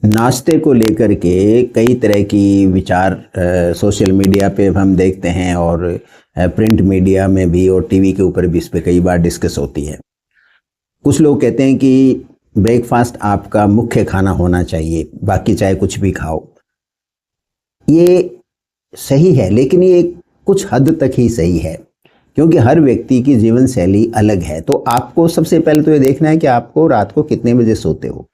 नाश्ते को लेकर के कई तरह की विचार सोशल मीडिया पे हम देखते हैं और प्रिंट मीडिया में भी और टीवी के ऊपर भी इस पे कई बार डिस्कस होती है। कुछ लोग कहते हैं कि ब्रेकफास्ट आपका मुख्य खाना होना चाहिए, बाकी चाहे कुछ भी खाओ। ये सही है, लेकिन ये कुछ हद तक ही सही है, क्योंकि हर व्यक्ति की जीवन शैली अलग है। तो आपको सबसे पहले तो ये देखना है कि आपको रात को कितने बजे सोते हो।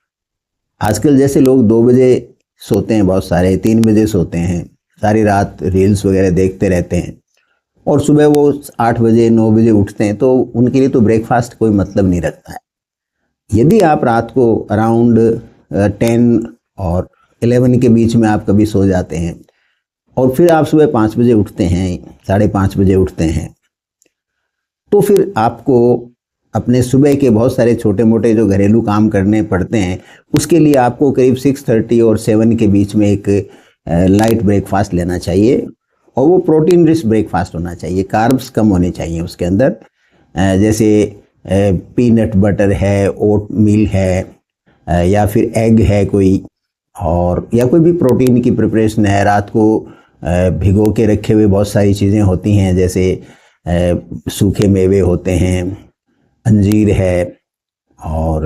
आजकल जैसे लोग 2 बजे सोते हैं, बहुत सारे 3 बजे सोते हैं, सारी रात रील्स वगैरह देखते रहते हैं और सुबह वो 8 बजे 9 बजे उठते हैं, तो उनके लिए तो ब्रेकफास्ट कोई मतलब नहीं रखता है। यदि आप रात को अराउंड 10 और 11 के बीच में आप कभी सो जाते हैं और फिर आप सुबह 5 बजे उठते हैं, 5:30 बजे उठते हैं, तो फिर आपको अपने सुबह के बहुत सारे छोटे मोटे जो घरेलू काम करने पड़ते हैं, उसके लिए आपको करीब 6:30 और 7 के बीच में एक लाइट ब्रेकफास्ट लेना चाहिए और वो प्रोटीन रिच ब्रेकफास्ट होना चाहिए। कार्ब्स कम होने चाहिए उसके अंदर, जैसे पीनट बटर है, ओट मील है, या फिर एग है कोई, और या कोई भी प्रोटीन की प्रिपरेशन है। रात को भिगो के रखे हुए बहुत सारी चीज़ें होती हैं, जैसे सूखे मेवे होते हैं, अंजीर है और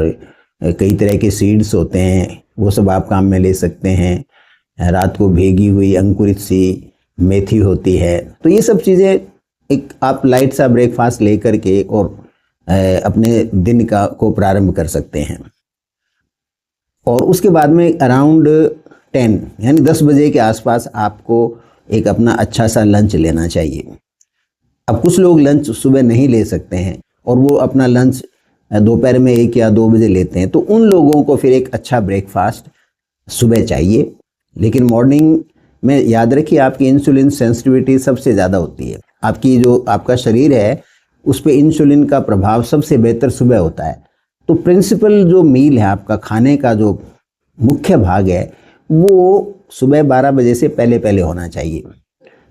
कई तरह के सीड्स होते हैं, वो सब आप काम में ले सकते हैं। रात को भीगी हुई अंकुरित सी मेथी होती है। तो ये सब चीज़ें एक आप लाइट सा ब्रेकफास्ट ले करके और अपने दिन को प्रारंभ कर सकते हैं। और उसके बाद में अराउंड 10 यानी 10 बजे के आसपास आपको एक अपना अच्छा सा लंच लेना चाहिए। अब कुछ लोग लंच सुबह नहीं ले सकते हैं और वो अपना लंच दोपहर में 1 या 2 बजे लेते हैं, तो उन लोगों को फिर एक अच्छा ब्रेकफास्ट सुबह चाहिए। लेकिन मॉर्निंग में याद रखिए, आपकी इंसुलिन सेंसिटिविटी सबसे ज़्यादा होती है। आपकी जो आपका शरीर है उस पर इंसुलिन का प्रभाव सबसे बेहतर सुबह होता है। तो प्रिंसिपल जो मील है, आपका खाने का जो मुख्य भाग है, वो सुबह 12 बजे से पहले पहले होना चाहिए।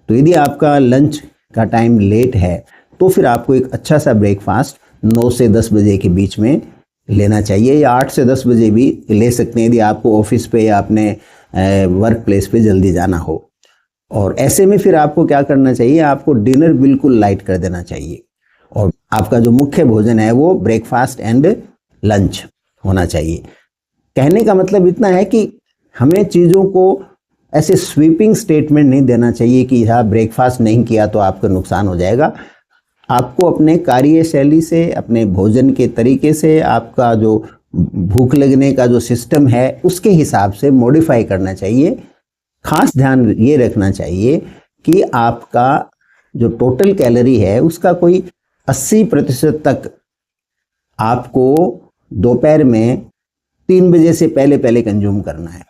तो यदि आपका लंच का टाइम लेट है तो फिर आपको एक अच्छा सा ब्रेकफास्ट 9 से 10 बजे के बीच में लेना चाहिए, या 8 से 10 बजे भी ले सकते हैं यदि आपको ऑफिस पे या अपने वर्क प्लेस पे जल्दी जाना हो। और ऐसे में फिर आपको क्या करना चाहिए, आपको डिनर बिल्कुल लाइट कर देना चाहिए और आपका जो मुख्य भोजन है वो ब्रेकफास्ट एंड लंच होना चाहिए। कहने का मतलब इतना है कि हमें चीज़ों को ऐसे स्वीपिंग स्टेटमेंट नहीं देना चाहिए कि हाँ ब्रेकफास्ट नहीं किया तो आपका नुकसान हो जाएगा। आपको अपने कार्यशैली से, अपने भोजन के तरीके से, आपका जो भूख लगने का जो सिस्टम है उसके हिसाब से मॉडिफाई करना चाहिए। खास ध्यान ये रखना चाहिए कि आपका जो टोटल कैलोरी है उसका कोई 80% तक आपको दोपहर में 3 बजे से पहले पहले कंज्यूम करना है।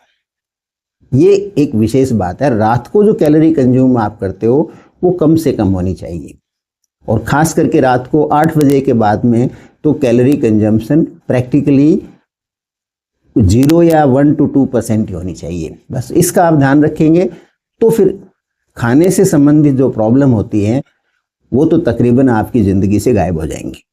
ये एक विशेष बात है। रात को जो कैलोरी कंज्यूम आप करते हो वो कम से कम होनी चाहिए, और ख़ास करके रात को 8 बजे के बाद में तो कैलोरी कंजम्पशन प्रैक्टिकली 0 या 1 to 2% ही होनी चाहिए। बस इसका आप ध्यान रखेंगे तो फिर खाने से संबंधित जो प्रॉब्लम होती है वो तो तकरीबन आपकी ज़िंदगी से गायब हो जाएंगी।